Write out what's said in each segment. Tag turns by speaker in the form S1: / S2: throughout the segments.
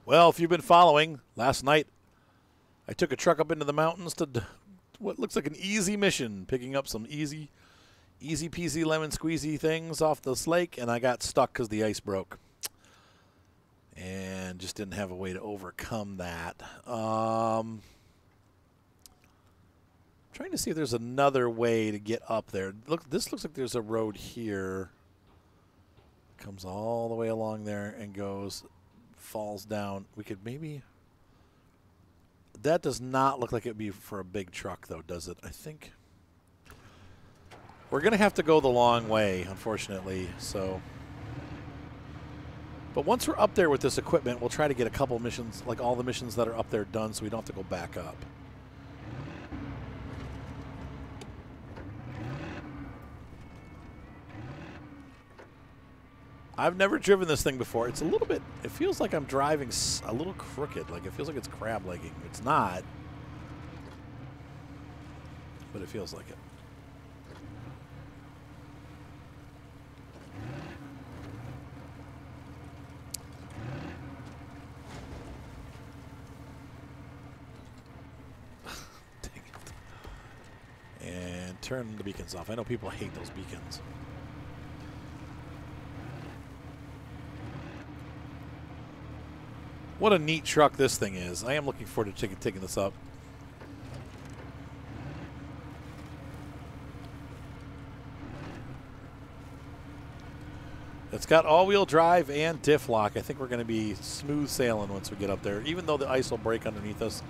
S1: Well, if you've been following, last night I took a truck up into the mountains to what looks like an easy mission, picking up some easy peasy lemon squeezy things off this lake, and I got stuck because the ice broke. And just didn't have a way to overcome that. Trying to see if there's another way to get up there. Look, this looks like there's a road here. Comes all the way along there and goes, falls down. We could maybe... That does not look like it would be for a big truck, though, does it? I think we're going to have to go the long way, unfortunately. So, but once we're up there with this equipment, we'll try to get a couple missions, like all the missions that are up there done, so we don't have to go back up. I've never driven this thing before. It's a little bit, it feels like I'm driving a little crooked. Like it feels like it's crab legging. It's not, but it feels like it. Dang it. And turn the beacons off. I know people hate those beacons. What a neat truck this thing is. I am looking forward to taking this up. It's got all-wheel drive and diff lock. I think we're going to be smooth sailing once we get up there. Even though the ice will break underneath us,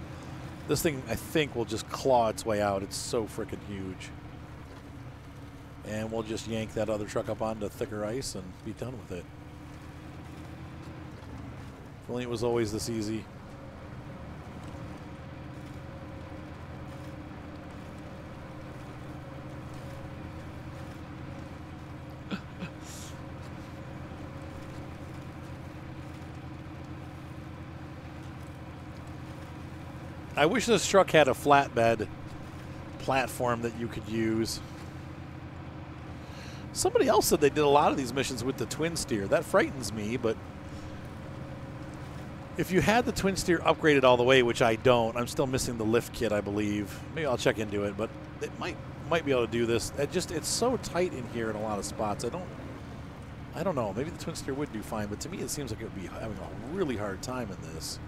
S1: this thing, I think, will just claw its way out. It's so freaking huge. And we'll just yank that other truck up onto thicker ice and be done with it. If only it was always this easy. I wish this truck had a flatbed platform that you could use. Somebody else said they did a lot of these missions with the twin steer. That frightens me, but if you had the twin steer upgraded all the way, which I don't, I'm still missing the lift kit, I believe. Maybe I'll check into it, but it might be able to do this. It's so tight in here in a lot of spots. I don't know. Maybe the twin steer would do fine, but to me it seems like it would be having a really hard time in this,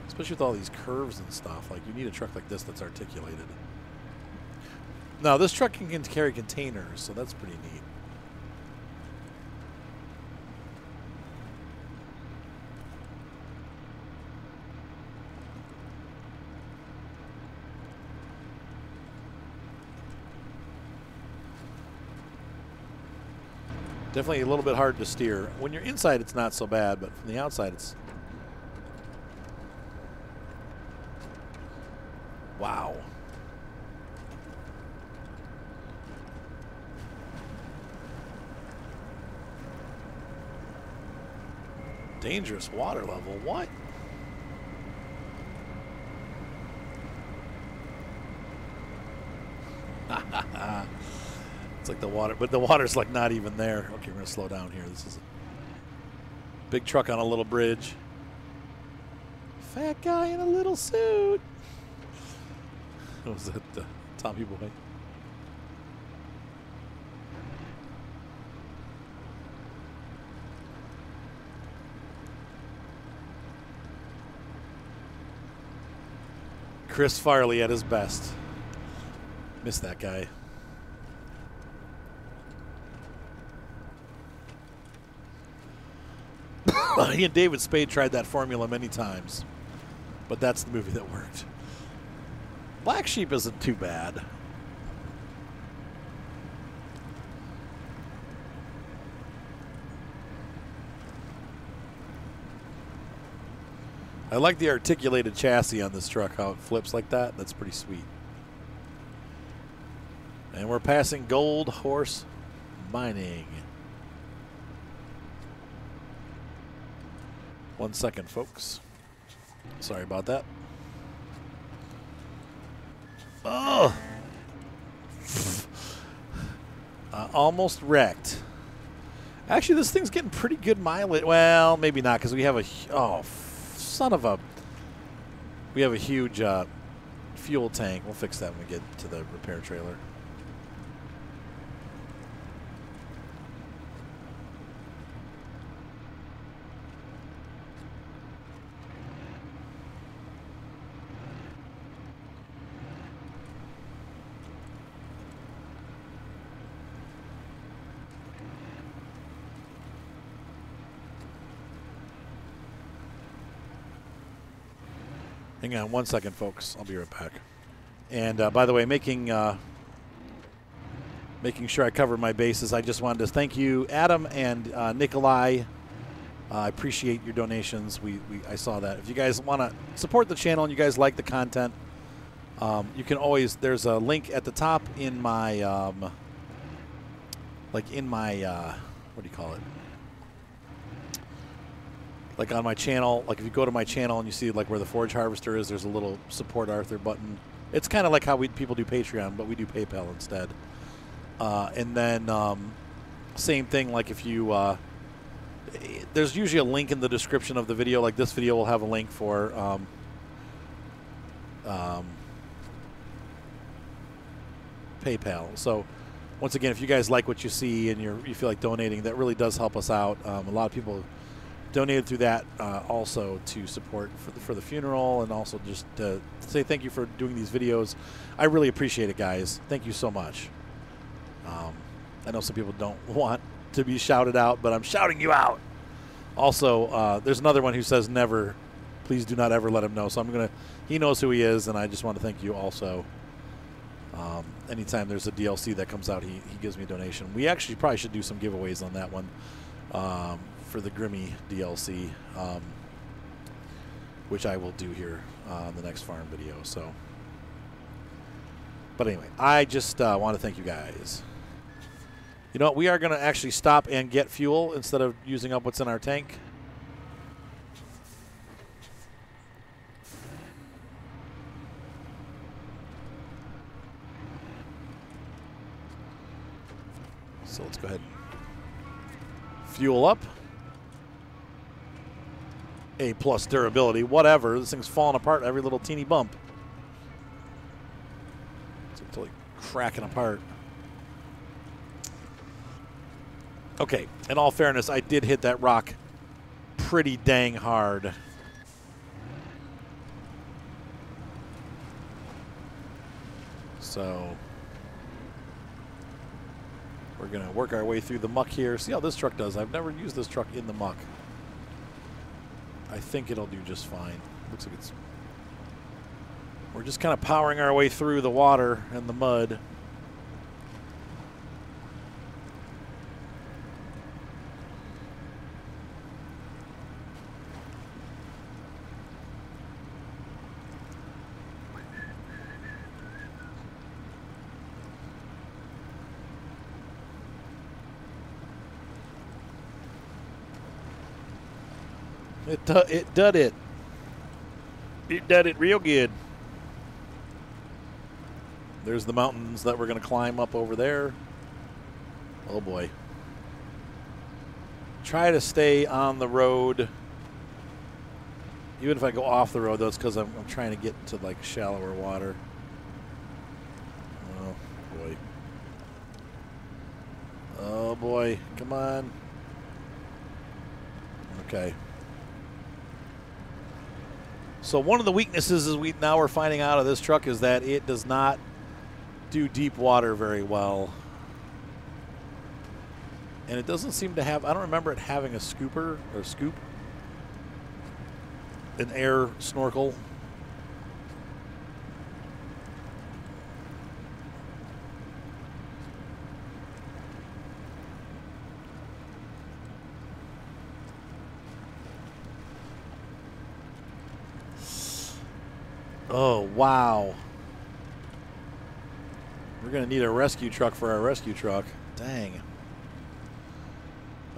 S1: especially with all these curves and stuff. Like, you need a truck like this that's articulated. Now, this truck can carry containers, so that's pretty neat. Definitely a little bit hard to steer. When you're inside, it's not so bad, but from the outside, it's... Wow. Dangerous water level. What? It's like the water, but the water's like not even there. Okay, we're going to slow down here. This is a big truck on a little bridge. Fat guy in a little suit. What was that, Tommy Boy? Chris Farley at his best. Missed that guy. He and David Spade tried that formula many times, but that's the movie that worked. Black Sheep isn't too bad. I like the articulated chassis on this truck, how it flips like that. That's pretty sweet. And we're passing Gold Horse Mining. 1 second, folks. Sorry about that. Oh! Almost wrecked. Actually, this thing's getting pretty good mileage. Well, maybe not, because we have a... Oh, son of a... We have a huge fuel tank. We'll fix that when we get to the repair trailer. Hang on 1 second, folks. I'll be right back. And by the way, making sure I cover my bases, I just wanted to thank you, Adam and Nikolai. I appreciate your donations. I saw that. If you guys want to support the channel and you guys like the content, you can always. There's a link at the top in my what do you call it? Like on my channel, like if you go to my channel and you see like where the Forge Harvester is, there's a little support Arthur button. It's kind of like how people do Patreon, but we do PayPal instead. And then same thing, like if you, there's usually a link in the description of the video. Like this video will have a link for PayPal. So once again, if you guys like what you see and you feel like donating, that really does help us out. A lot of people donated through that also to support for the funeral, and also just to say thank you for doing these videos. I really appreciate it, guys. Thank you so much. I know some people don't want to be shouted out, but I'm shouting you out. Also, there's another one who says never. Please do not ever let him know. So he knows who he is, and I just want to thank you also. Anytime there's a DLC that comes out, he gives me a donation. We actually probably should do some giveaways on that one. For the Grimmy DLC, which I will do here on the next farm video. So, but anyway, I just want to thank you guys. You know what? We are going to actually stop and get fuel instead of using up what's in our tank. So let's go ahead and fuel up. A+ durability, whatever. This thing's falling apart every little teeny bump. It's totally cracking apart. Okay, in all fairness, I did hit that rock pretty dang hard. So we're going to work our way through the muck here. See how this truck does. I've never used this truck in the muck. I think it'll do just fine. Looks like it's... We're just kind of powering our way through the water and the mud. It did it. It did it real good. There's the mountains that we're going to climb up over there. Oh boy. Try to stay on the road. Even if I go off the road, though, it's because I'm trying to get to like shallower water. Oh boy. Oh boy. Come on. Okay. So one of the weaknesses is we're finding out of this truck is that it does not do deep water very well. And it doesn't seem to have, I don't remember it having a scooper or scoop. An air snorkel. Oh, wow. We're going to need a rescue truck for our rescue truck. Dang.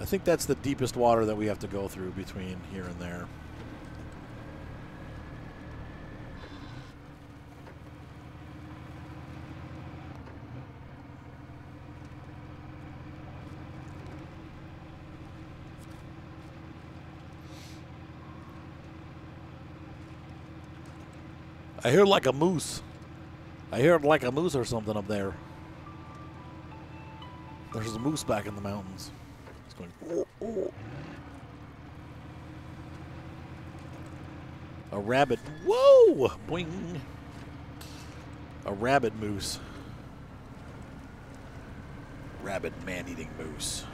S1: I think that's the deepest water that we have to go through between here and there. I hear like a moose. I hear like a moose or something up there. There's a moose back in the mountains. It's going. Oh, oh. A rabbit. Whoa! Boing. A rabbit moose. Rabbit man-eating moose.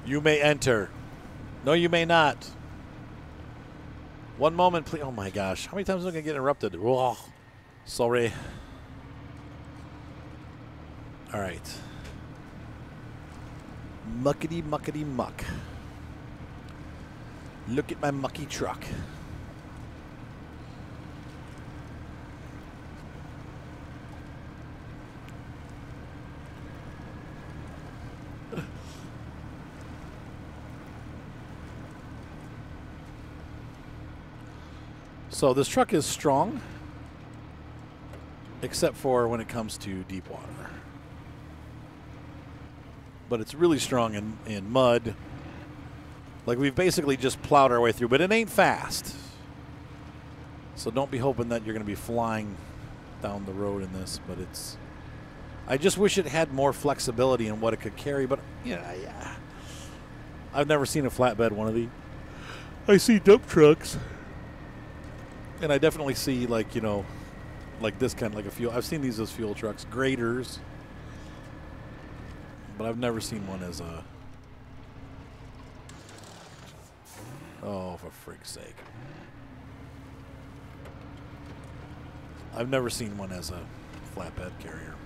S1: You may enter. No, you may not. One moment, please. Oh my gosh. How many times am I going to get interrupted? Oh, sorry. All right. Muckety muckety muck. Look at my mucky truck. So this truck is strong, except for when it comes to deep water. But it's really strong in mud. Like we've basically just plowed our way through, but it ain't fast. So don't be hoping that you're going to be flying down the road in this, but it's... I just wish it had more flexibility in what it could carry, but yeah. I've never seen a flatbed one of these. I see dump trucks. And I definitely see, like, you know, like this kind of like a fuel. I've seen these as fuel trucks, graders, but I've never seen one as a. Oh, for frig's sake! I've never seen one as a flatbed carrier.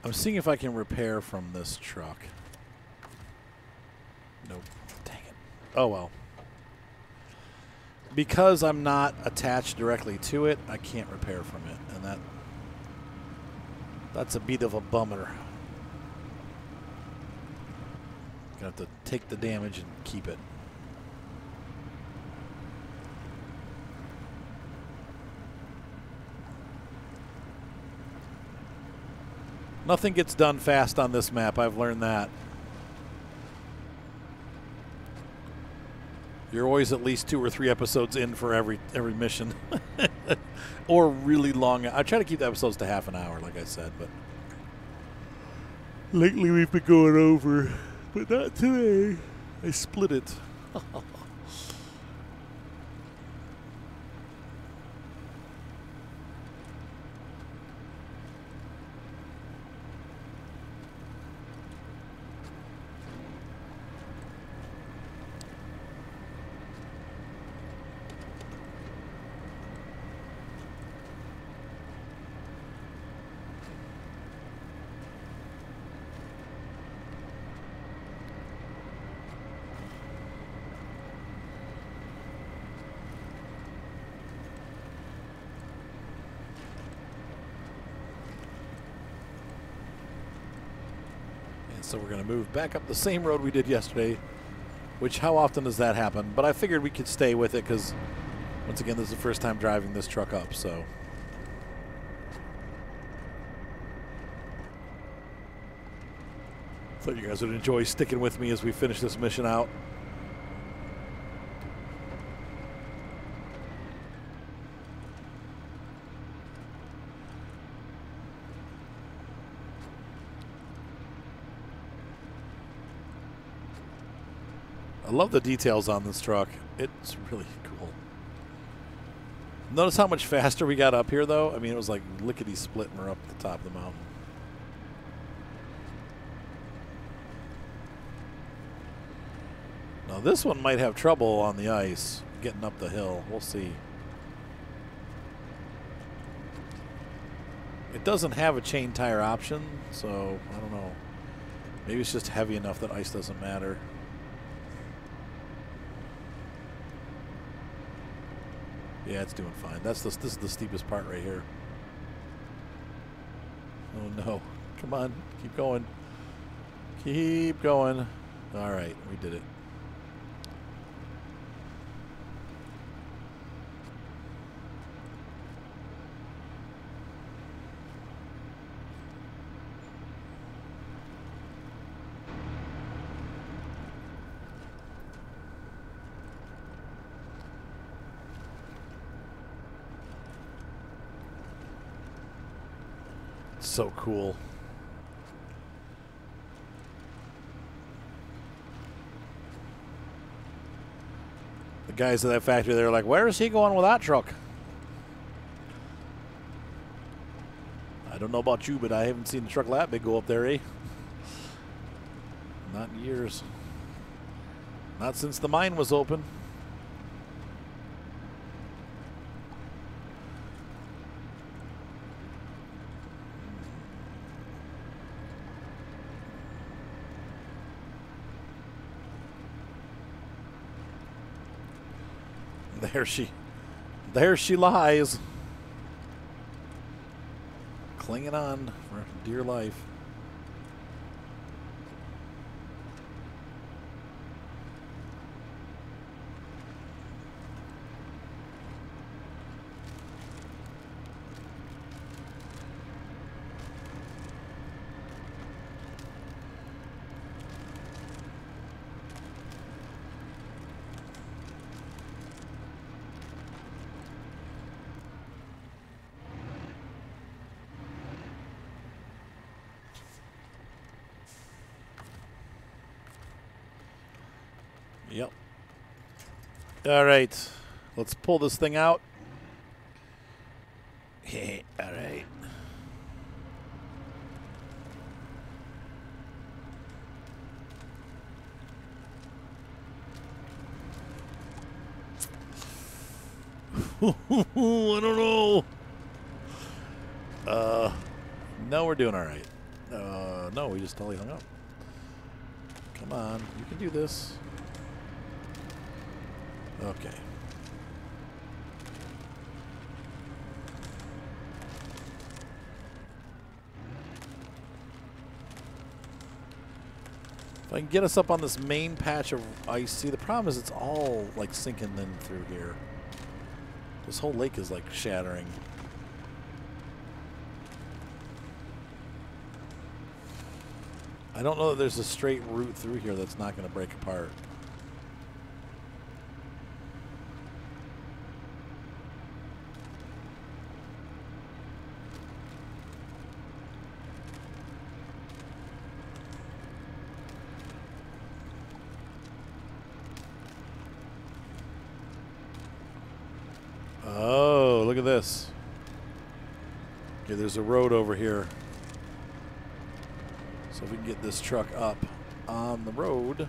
S1: I'm seeing if I can repair from this truck. Nope. Dang it. Oh, well. Because I'm not attached directly to it, I can't repair from it. And that's a bit of a bummer. Gonna have to take the damage and keep it. Nothing gets done fast on this map. I've learned that. You're always at least 2 or 3 episodes in for every mission. Or really long. I try to keep the episodes to half an hour, like I said, but lately we've been going over. But not today. I split it. So we're going to move back up the same road we did yesterday, which how often does that happen? But I figured we could stay with it because, once again, this is the first time driving this truck up, so. Thought you guys would enjoy sticking with me as we finish this mission out. I love the details on this truck. It's really cool. Notice how much faster we got up here, though. I mean, it was like lickety-split and we're up at the top of the mountain. Now this one might have trouble on the ice getting up the hill. We'll see. It doesn't have a chain tire option, so I don't know. Maybe it's just heavy enough that ice doesn't matter. Yeah, it's doing fine. This is the steepest part right here. Oh no. Come on. Keep going. Keep going. All right, we did it. So cool. The guys at that factory, they're like, where is he going with that truck? I don't know about you, but I haven't seen a truck that big go up there, eh? Not in years. Not since the mine was open. There she lies, clinging on for dear life. Yep. All right. Let's pull this thing out. Hey, all right. I don't know. No, we're doing all right. No, we just totally hung up. Come on, you can do this. Okay. If I can get us up on this main patch of ice, see, the problem is it's all like sinking in through here. This whole lake is like shattering. I don't know that there's a straight route through here that's not going to break apart. Oh, look at this. Okay, there's a road over here. So if we can get this truck up on the road,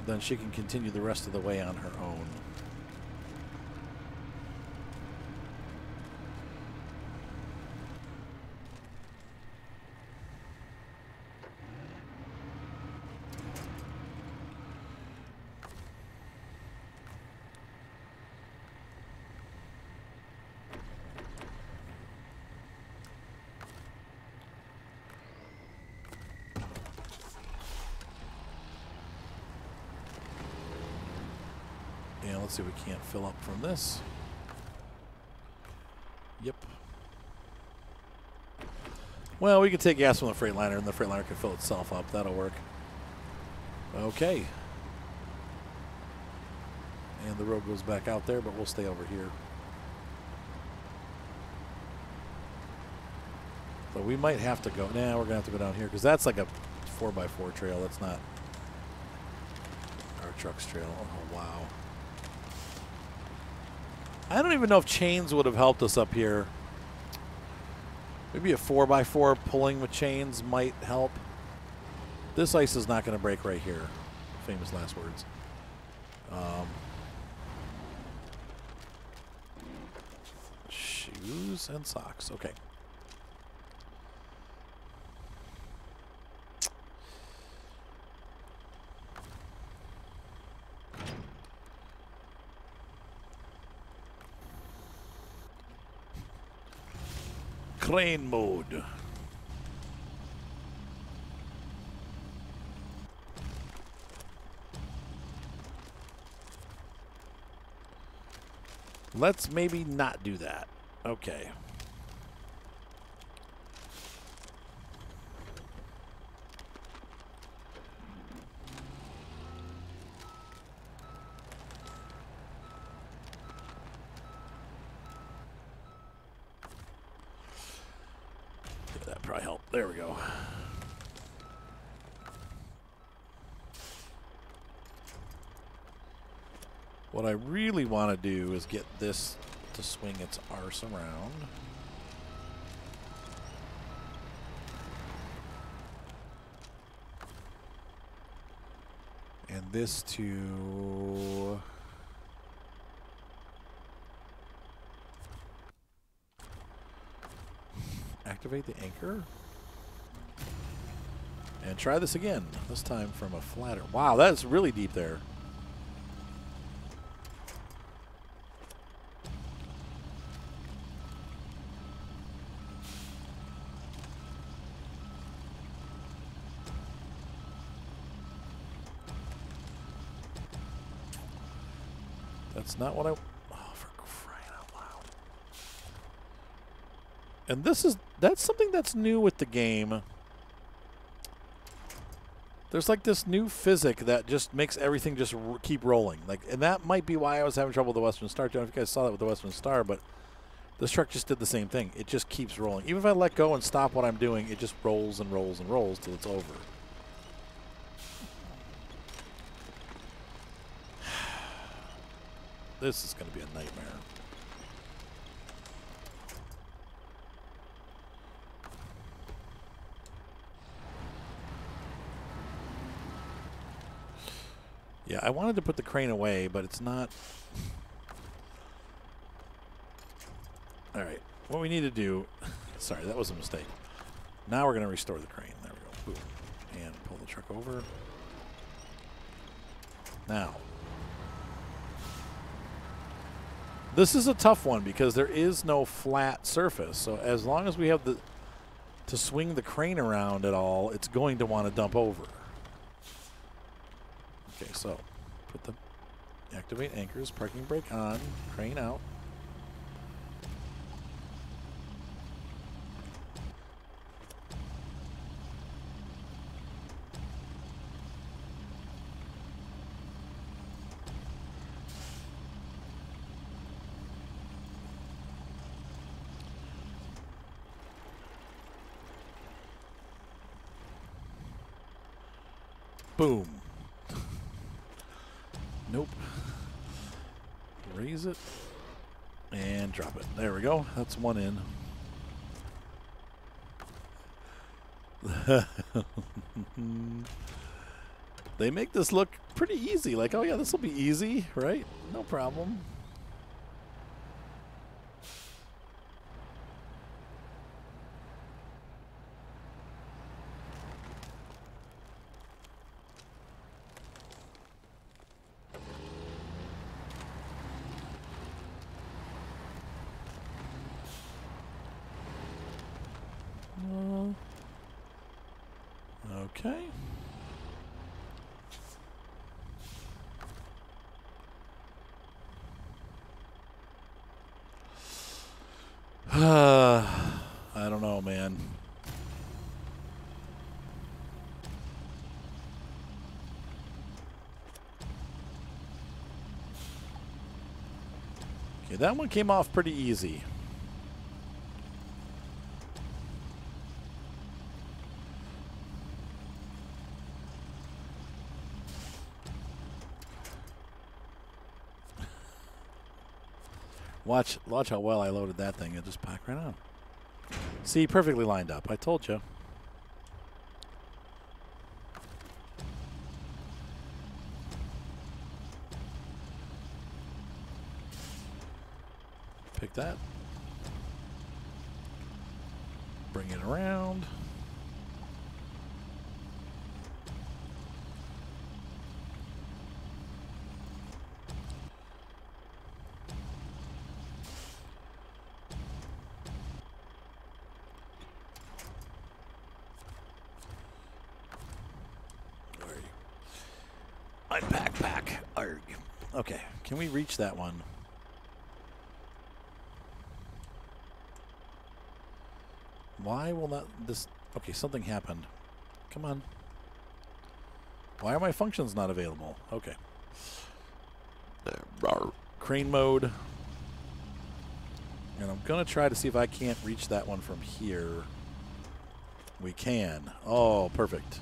S1: then she can continue the rest of the way on her own. Yeah, let's see if we can't fill up from this. Yep. Well, we could take gas from the Freightliner, and the Freightliner can fill itself up. That'll work. Okay. And the road goes back out there, but we'll stay over here. But we might have to go. Nah, we're going to have to go down here, because that's like a 4x4 trail. That's not our truck's trail. Oh, wow. I don't even know if chains would have helped us up here. Maybe a 4x4 pulling with chains might help. This ice is not going to break right here. famous last words. Shoes and socks. Okay. Crane mode. Let's maybe not do that. Okay. Yeah, that probably helped. There we go. What I really want to do is get this to swing its arse around. And this to activate the anchor. And try this again, this time from a flatter. Wow, that's really deep there. That's not what I... Oh, for crying out loud. And that's something that's new with the game. There's like this new physic that just makes everything just keep rolling. Like, and that might be why I was having trouble with the Western Star. I don't know if you guys saw that with the Western Star, but this truck just did the same thing. It just keeps rolling. Even if I let go and stop what I'm doing, it just rolls and rolls and rolls till it's over. This is going to be a nightmare. Yeah, I wanted to put the crane away, but it's not. All right, what we need to do, sorry, that was a mistake. Now we're going to restore the crane. There we go. Boom. And pull the truck over. Now. This is a tough one because there is no flat surface. So as long as we have to swing the crane around at all, it's going to want to dump over. Okay, so put the activate anchors, parking brake on, crane out. Boom. Nope. Raise it and drop it. There we go. That's one in. They make this look pretty easy. Like, oh yeah, this will be easy, right? No problem. Okay. I don't know, man. Okay, that one came off pretty easy. Watch how well I loaded that thing. It just packed right on. See, perfectly lined up. I told you. Pick that. Bring it around. Unpack, pack. Arg. Okay, can we reach that one? Why will not this... Okay, something happened. Come on. Why are my functions not available? Okay. Crane mode. And I'm going to try to see if I can't reach that one from here. We can. Oh, perfect.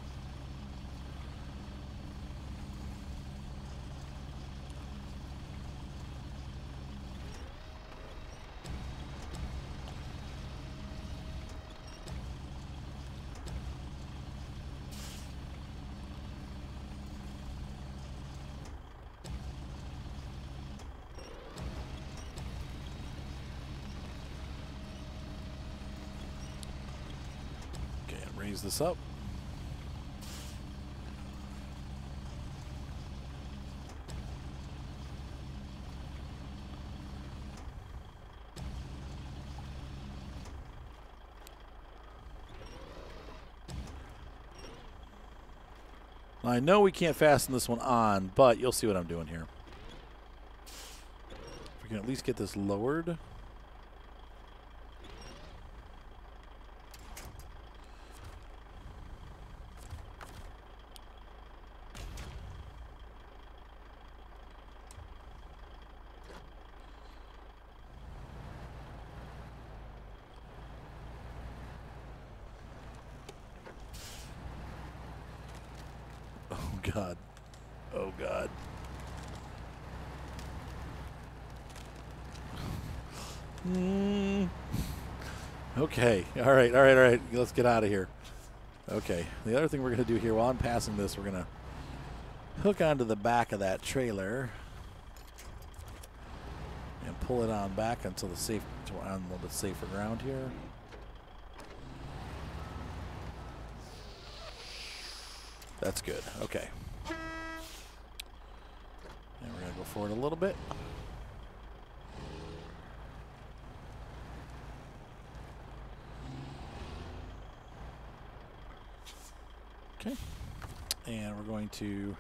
S1: Raise this up. I know we can't fasten this one on, but you'll see what I'm doing here. If we can at least get this lowered. God. Oh, God. Okay. All right. All right. All right. Let's get out of here. Okay. The other thing we're going to do here while I'm passing this, we're going to hook onto the back of that trailer and pull it on back until the safe, on a little bit safer ground here. That's good. Okay. And we're going to go forward a little bit. Okay. And we're going to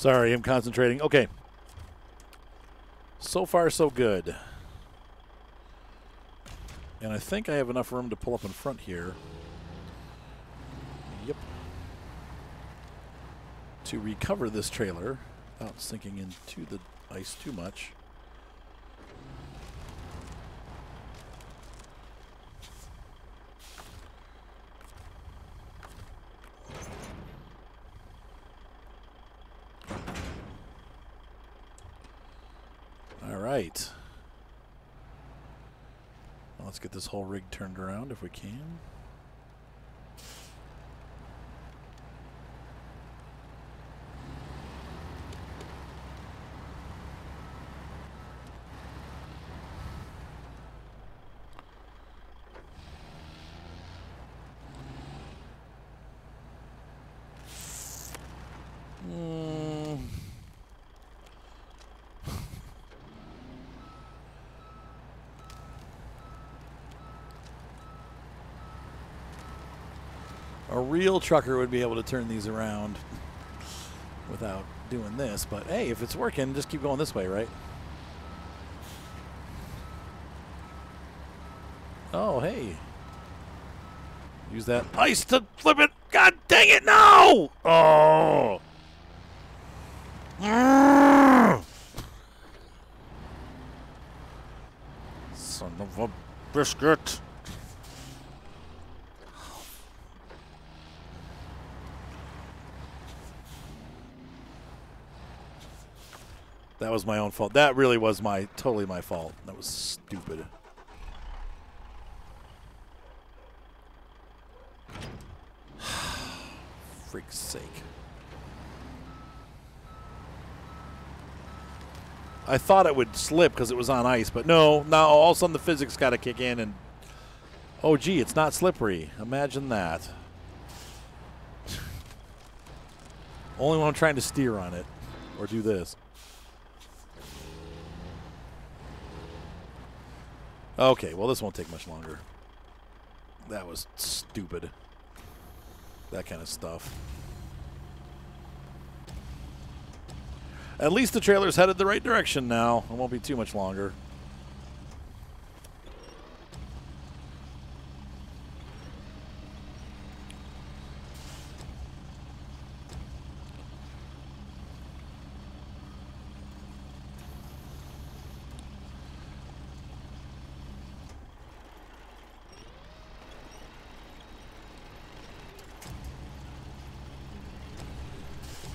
S1: Sorry, I'm concentrating. Okay. So far, so good. And I think I have enough room to pull up in front here. Yep. To recover this trailer without sinking into the ice too much. Right. Well, let's get this whole rig turned around if we can. real trucker would be able to turn these around without doing this. But hey, if it's working, just keep going this way, right? Oh, hey. Use that ice to flip it. God dang it, no! Oh. Son of a biscuit. That was my own fault. That really was totally my fault. That was stupid. Freak's sake. I thought it would slip because it was on ice, but no. Now all of a sudden the physics got to kick in and, oh, gee, it's not slippery. Imagine that. Only when I'm trying to steer on it or do this. Okay, well, this won't take much longer. That was stupid. That kind of stuff. At least the trailer's headed the right direction now. It won't be too much longer.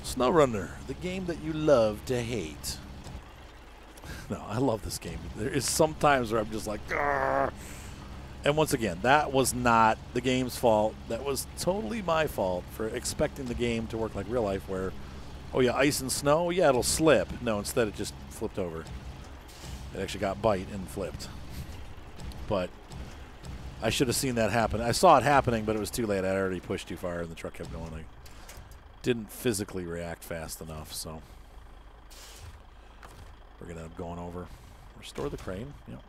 S1: Snowrunner, the game that you love to hate. No, I love this game. There is some times where I'm just like, grr. And once again, that was not the game's fault. That was totally my fault for expecting the game to work like real life where, oh yeah, ice and snow, yeah, it'll slip. No, instead it just flipped over. It actually got bite and flipped. But I should have seen that happen. I saw it happening, but it was too late. I already pushed too far and the truck kept going. Didn't physically react fast enough, so we're going to end up going over. Restore the crane. Yep.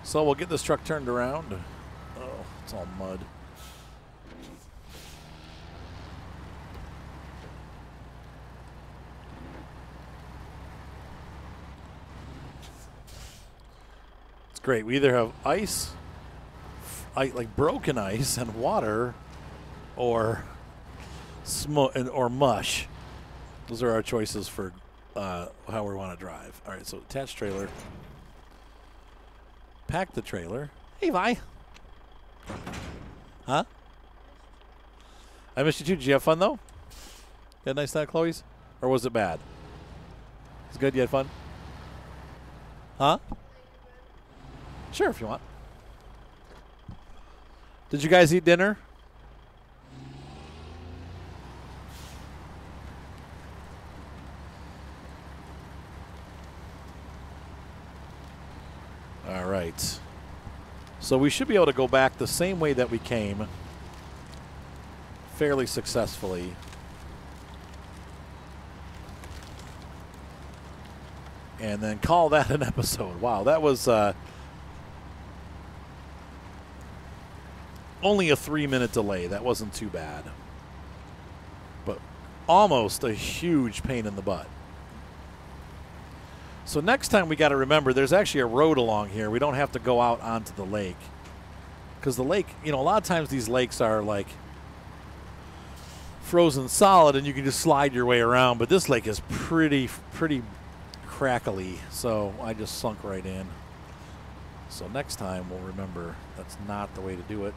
S1: So we'll get this truck turned around. Oh, it's all mud. Great. We either have ice, like broken ice and water, or smoke or mush. Those are our choices for how we want to drive. All right, so attach trailer. Pack the trailer. Hey, Vi. Huh? I missed you too. Did you have fun, though? You had a nice night at Chloe's? Or was it bad? It's good? You had fun? Huh? Sure, if you want. Did you guys eat dinner? All right. So we should be able to go back the same way that we came fairly successfully. And then call that an episode. Wow, that was only a 3-minute delay. That wasn't too bad. But almost a huge pain in the butt. So next time we got to remember there's actually a road along here. We don't have to go out onto the lake. Because the lake, you know, a lot of times these lakes are like frozen solid and you can just slide your way around. But this lake is pretty crackly. So I just sunk right in. So next time we'll remember that's not the way to do it.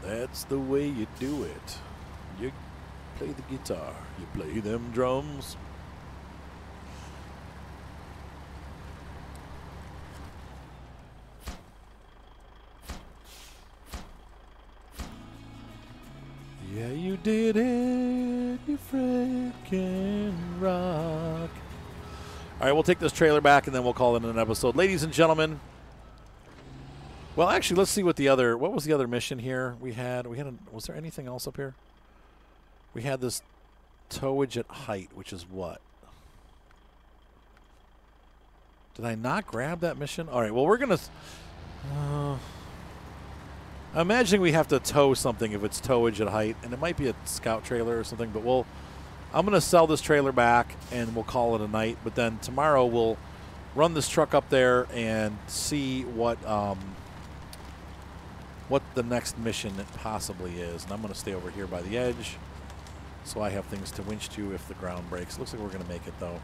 S1: That's the way you do it. You play the guitar. You play them drums. Yeah, you did it, you freaking rock. All right, we'll take this trailer back and then we'll call it an episode. Ladies and gentlemen, Well, actually, let's see what the other. What was the other mission here we had? Was there anything else up here? We had this towage at height, which is what? Did I not grab that mission? All right. Well, we're gonna. I'm imagining we have to tow something if it's towage at height, and it might be a scout trailer or something. But I'm gonna sell this trailer back, and we'll call it a night. But then tomorrow we'll run this truck up there and see what the next mission it possibly is. And I'm going to stay over here by the edge so I have things to winch to if the ground breaks. Looks like we're going to make it, though.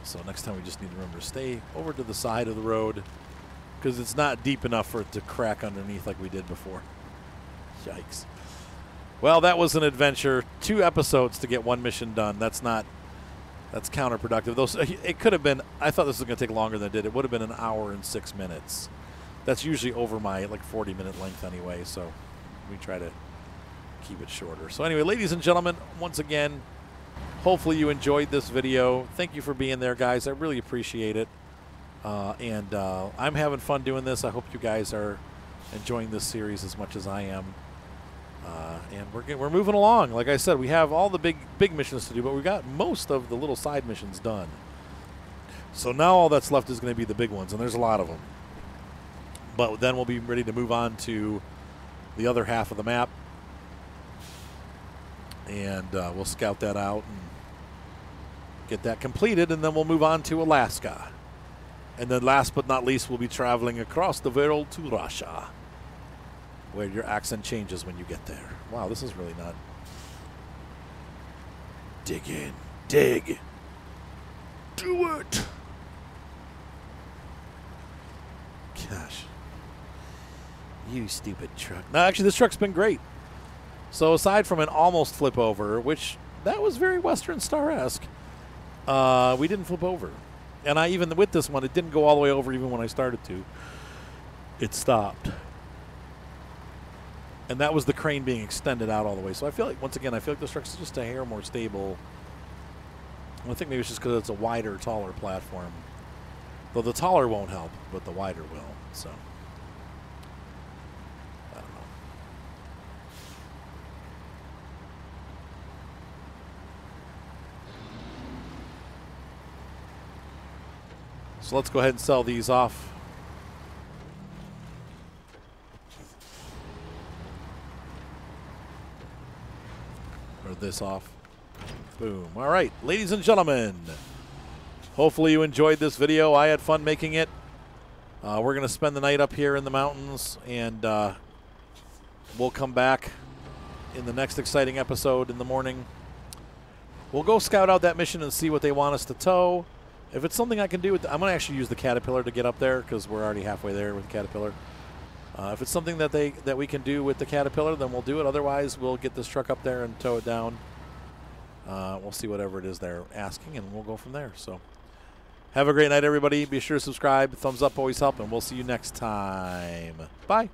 S1: So next time we just need to remember to stay over to the side of the road because it's not deep enough for it to crack underneath like we did before. Yikes. Well, that was an adventure. 2 episodes to get 1 mission done. That's counterproductive. It could have been, I thought this was going to take longer than it did. It would have been an hour and 6 minutes. That's usually over my 40-minute length anyway, so we try to keep it shorter. So anyway, ladies and gentlemen, once again, hopefully you enjoyed this video. Thank you for being there, guys. I really appreciate it. And I'm having fun doing this. I hope you guys are enjoying this series as much as I am. And we're moving along. Like I said, we have all the big missions to do, but we got most of the little side missions done. So now all that's left is going to be the big ones, and there's a lot of them. But then we'll be ready to move on to the other half of the map. And we'll scout that out and get that completed, and then we'll move on to Alaska. And then last but not least, we'll be traveling across the world to Russia, where your accent changes when you get there. Wow, this is really not... Dig in. Dig. Do it. Gosh. You stupid truck. No, actually, this truck's been great. So aside from an almost flip over, which that was very Western Star-esque, we didn't flip over. And even with this one, it didn't go all the way over even when I started to. It stopped. And that was the crane being extended out all the way. So I feel like, once again, I feel like this truck's just a hair more stable. I think maybe it's just because it's a wider, taller platform. Though the taller won't help, but the wider will. So, I don't know. So let's go ahead and sell these off. Or this off. Boom. All right, ladies and gentlemen. Hopefully you enjoyed this video. I had fun making it. We're going to spend the night up here in the mountains, and we'll come back in the next exciting episode in the morning. We'll go scout out that mission and see what they want us to tow. If it's something I can do, I'm going to actually use the Caterpillar to get up there because we're already halfway there with the Caterpillar. If it's something that we can do with the Caterpillar, then we'll do it. Otherwise, we'll get this truck up there and tow it down. We'll see whatever it is they're asking, and we'll go from there. So, have a great night, everybody. Be sure to subscribe. Thumbs up always help, and we'll see you next time. Bye.